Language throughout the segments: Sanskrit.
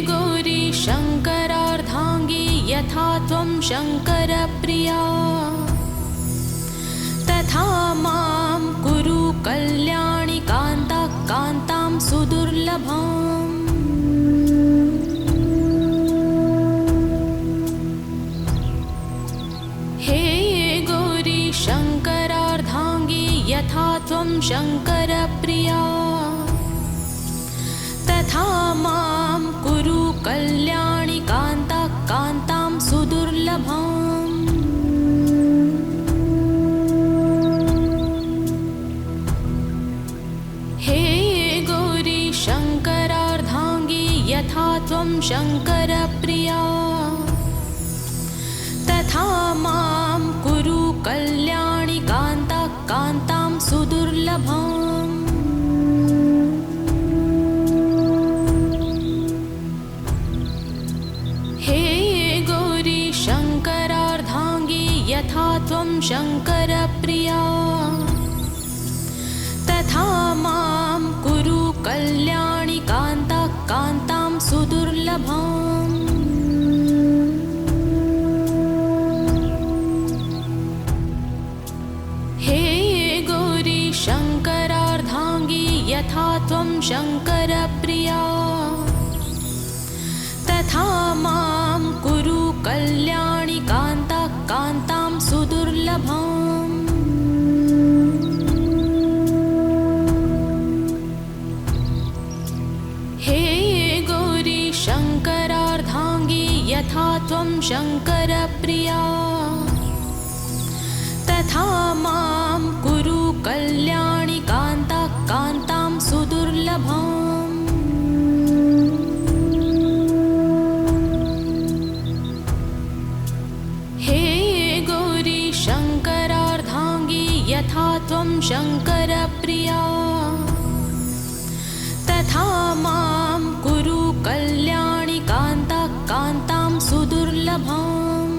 गौरी शङ्करार्धाङ्गी यथा त्वं शङ्करप्रिया तथा मां कुरु कल्याणि कान्ता कान्तां सुदुर्लभाम्। हे गौरी शङ्करार्धाङ्गी यथा त्वं शङ्करप्रिया तथा मां कुरु कल्याणि कान्ता कान्तां सुदुर्लभाम्। हे गौरी शङ्करार्धाङ्गी यथा त्वं शङ्करप्रिया तथा मां कुरु कल्याणि कान्ता कान्तां सुदुर्लभाम्। हे गौरी शङ्करार्धाङ्गी यथा त्वं शङ्करप्रिया तथा मां कुरु कल्याणि कान्ता कान्तां सुदुर्लभाम्। हे गौरी शङ्करार्धाङ्गी यथा त्वं शङ्करप्रिया तथा मां कुरु कल्याणि कान्ता कान्तां सुदुर्लभाम्। हे गौरी शङ्करार्धाङ्गी यथा त्वं शङ्करप्रिया तथा मां कुरु कल्याणि कान्ता कान्तां सुदुर्लभाम्। हे गौरी शङ्करार्धाङ्गी यथा त्वं शङ्करप्रिया तथा मां कुरु कल्याणि कान्ता कान्तां सुदुर्लभाम्।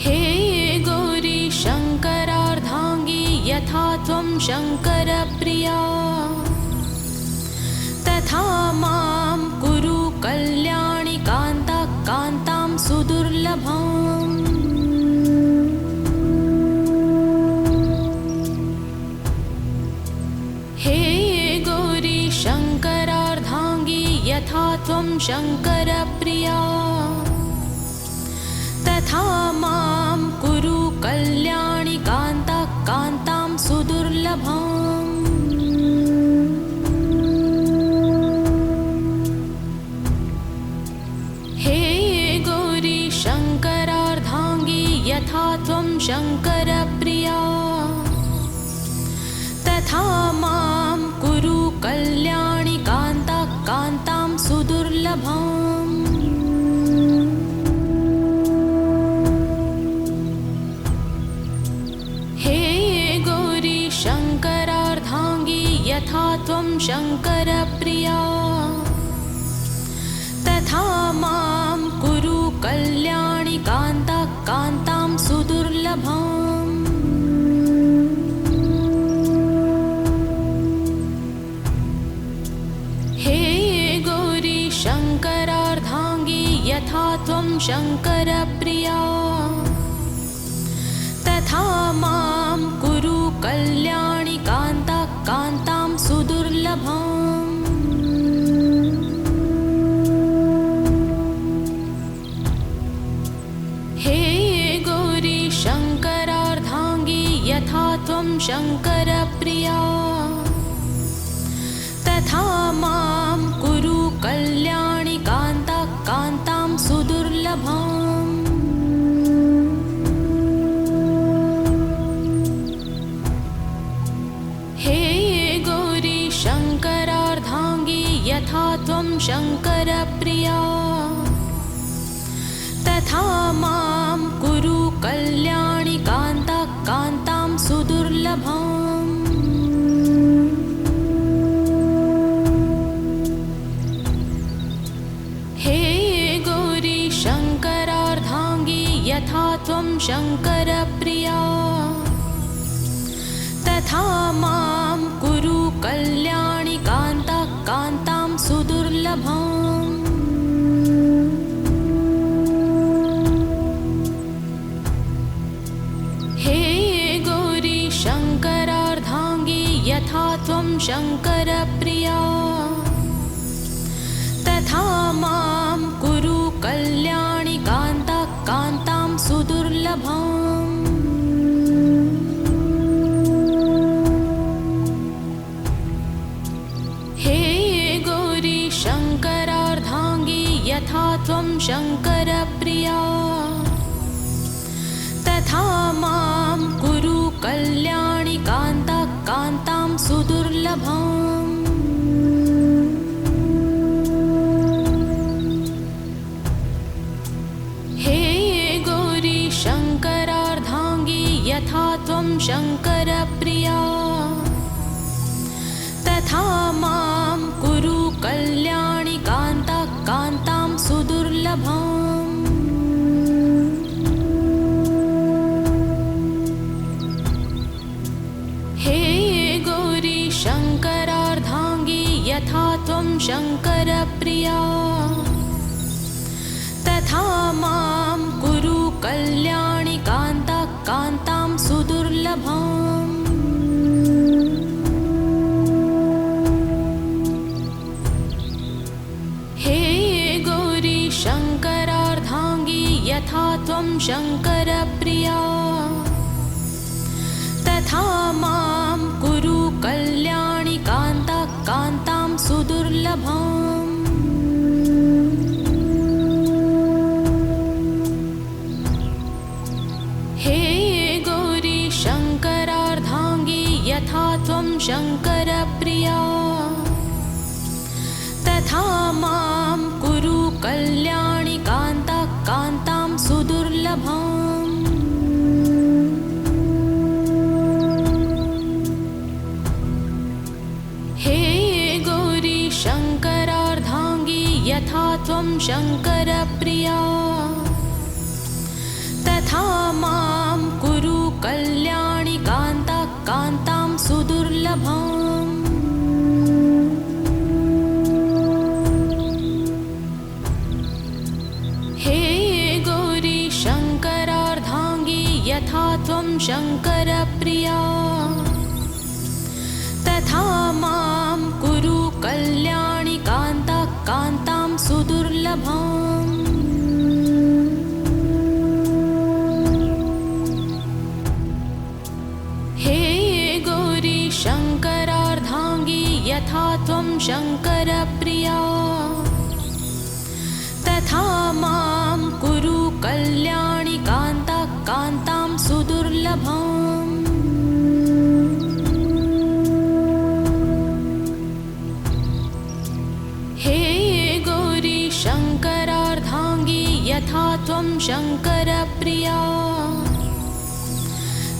हे गौरी शङ्करार्धाङ्गी यथा त्वं शङ्करप्रिया तथा मां कुरु कल्याणि कान्ता कान्तां सुदुर्लभाम्। हे गौरी शङ्करार्धाङ्गी यथा त्वं शङ्करप्रिया तथा मां कुरु कल्याणि कान्ता कान्तां सुदुर्लभाम्। हे गौरी शङ्करार्धाङ्गी यथा त्वं शङ्करप्रिया तथा मां कुरु कल्याणि कान्ता कान्तां सुदुर्लभाम्। हे गौरी शङ्करार्धाङ्गी यथा त्वं शङ्करप्रिया तथा मां कुरु कल्याणि कान्ता कान्तां सुदुर्लभाम्। हे गौरी शङ्करार्धाङ्गी यथा त्वं शङ्करप्रिया तथा मां कुरु कल्याणि कान्ता कान्तां सुदुर्लभाम्। हे गौरी शङ्करार्धाङ्गी यथा त्वं शङ्करप्रिया तथा मां कुरु कल्याणि कान्ता कान्तां सुदुर्लभाम्। हे गौरी शङ्करार्धाङ्गी यथा त्वं शङ्करप्रिया तथा मां कुरु कल्याणि कान्ता कान्तां सुदुर्लभाम्। हे गौरी शङ्करार्धाङ्गी यथा त्वं शङ्करप्रिया तथा मां सुदुर्लभम्। हे गौरी शङ्करार्धाङ्गी यथा त्वं शङ्करप्रिया तथा मां कुरु कल्याणि कान्ता कान्तां सुदुर्लभम्। हे गौरी शङ्करार्धाङ्गी यथा त्वं शङ्करप्रिया तथा मां कुरु कल्याणि कान्ता कान्तां सुदुर्लभम्। हे गौरी शङ्करार्धाङ्गी यथा त्वं शङ्करप्रिया तथा मां कुरु कल्याणि कान्ता कान्तां सुदुर्लभम्। हे गौरी शङ्करार्धाङ्गी यथा त्वं शङ्करप्रिया तथा मां कुरु कल्याणि कान्ता कान्तां सुदुर्लभम्। हे गौरी शङ्करार्धाङ्गी यथा त्वं शङ्करप्रिया तथा मां कुरु कल्याणि कान्ता कान्तां सुदुर्लभम्। हे गौरी शङ्करार्धाङ्गी यथा त्वं शङ्करप्रिया तथा मां कुरु कल्याणि कान्ता कान्तां सुदुर्लभम्। हे गौरी शङ्करार्धाङ्गी यथा त्वं शङ्करप्रिया तथा मां कुरु कल्याणि कान्ता कान्तां सुदुर्लभम्। हे गौरी शङ्करार्धाङ्गी यथा त्वं शङ्करप्रिया तथा मां कुरु कल्याणि कान्ता कान्तां सुदुर्लभम्। हे गौरी शङ्करार्धाङ्गी यथा त्वं शङ्करप्रिया तथा मां कुरु कल्याणि कान्ता कान्तां सुदुर्लभम्। हे गौरी शङ्करार्धाङ्गी यथा त्वं शङ्करप्रिया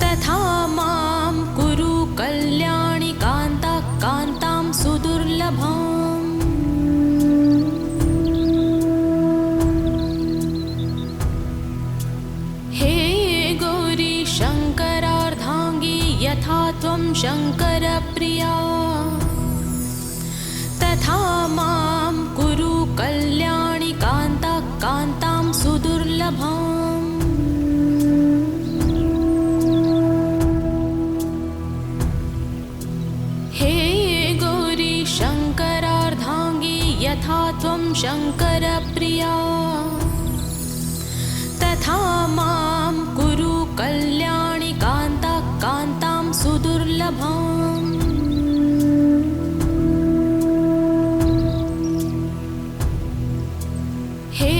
तथा मां कुरु कल्याणि कान्ता कान्तां सुदुर्लभम्। हे गौरी शङ्करार्धाङ्गी यथा त्वं शङ्करप्रिया तथा मां कुरु कल्याणि कान्ता कान्तां सुदुर्लभम्। हे गौरी शङ्करार्धाङ्गी यथा त्वं शङ्करप्रिया तथा मां कुरु कल्याणि कान्ता कान्तां सुदुर्लभम्। हे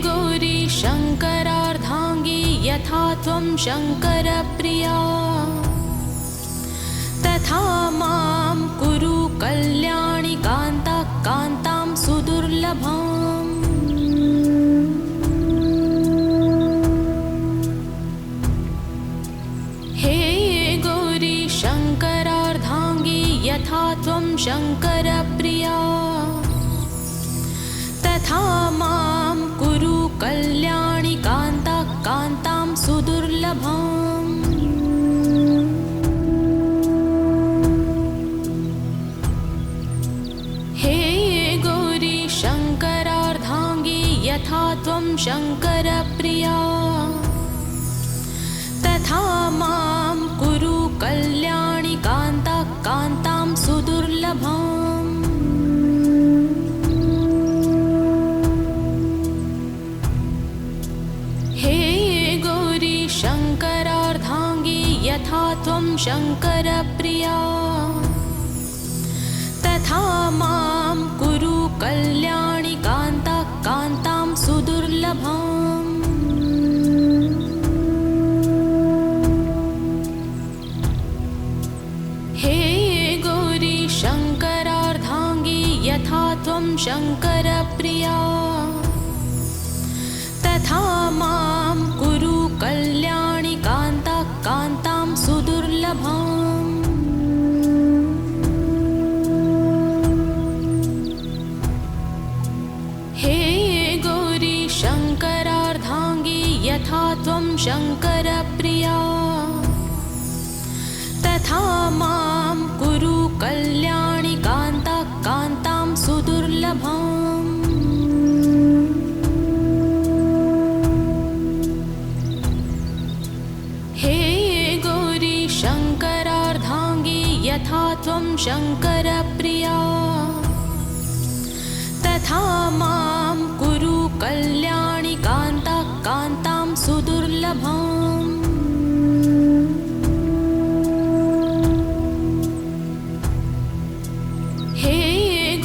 गौरी शङ्करार्धाङ्गी यथा त्वं शङ्करप्रिया तथा मां कुरु कल्याणि कान्ता कान्तां सुदुर्लभम्। हे गौरी शङ्करार्धाङ्गी यथा त्वं शङ्करप्रिया तथा मां कुरु कल्याणि कान्ता कान्तां सुदुर्लभम्। हे गौरी शङ्करप्रिया तथा मां कुरु कल्याणि कान्ता कान्तां सुदुर्लभाम् हे गौरी शङ्करार्धाङ्गी यथा त्वं शङ्करप्रिया तथा मां कुरु कल्याणि कान्ता कान्तां सुदुर्लभाम् हे गौरी शङ्करार्धाङ्गी यथा त्वं शङ्करप्रिया तथा मां कुरु कल्याणि कान्ता कान्तां सुदुर्लभाम् हे गौरी शङ्करार्धाङ्गी यथा त्वं शङ्करप्रिया तथा मां कुरु कल्याणि कान्ता कान्तां सुदुर्लभाम् हे गौरी शङ्करार्धाङ्गी यथा त्वं शङ्करप्रिया तथा मां कुरु कल्याणि कान्ता कान्तां सुदुर्लभाम् हे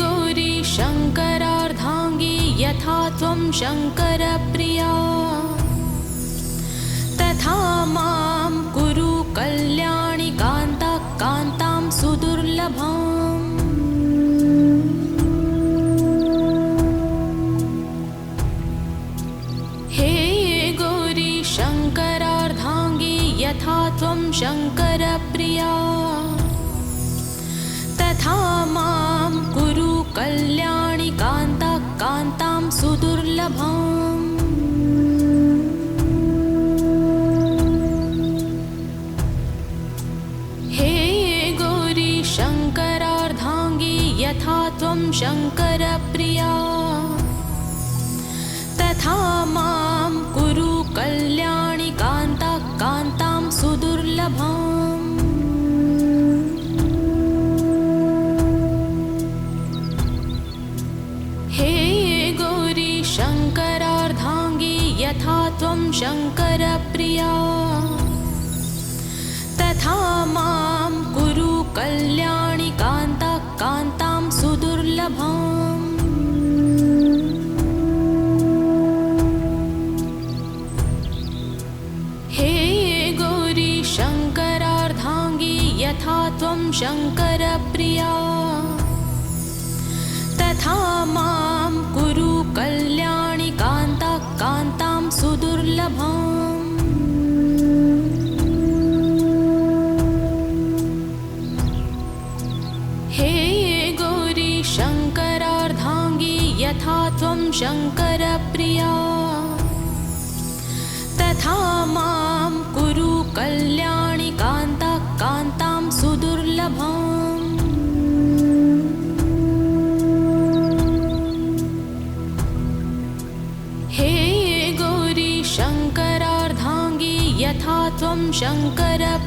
गौरी शङ्करार्धाङ्गी यथा त्वं शङ्करप्रिया तथा मां कुरु कल्याणि कान्ता कान्तां सुदुर्लभाम् हे गौरी शङ्करार्धाङ्गी यथा त्वं शङ्करप्रिया तथा मां कुरु कल्याणि कान्ता कान्तां सुदुर्लभाम् हे गौरी शङ्करार्धाङ्गी यथा त्वं शङ्करप्रिया तथा मां कुरु कल्याणि कान्ता कान्तां सुदुर्लभाम् हे गौरी शङ्करार्धाङ्गी यथा त्वं शङ्करप्रिया तथा मां कुरु कल्याणि कान्ता कान्तां सुदुर्लभाम् हे गौरी शङ्करार्धाङ्गी यथा त्वं शङ्करप्रिया तथा मां कुरु कल्याणि कान्ता कान्तां सुदुर्लभाम् हे गौरी शङ्करार्धाङ्गी यथा त्वं शङ्करप्रिया तथा मां कुरु कल्याणि कान्ता कान्तां सुदुर्लभाम् हे गौरी शङ्करार्धाङ्गी यथा त्वं शङ्करप्रिया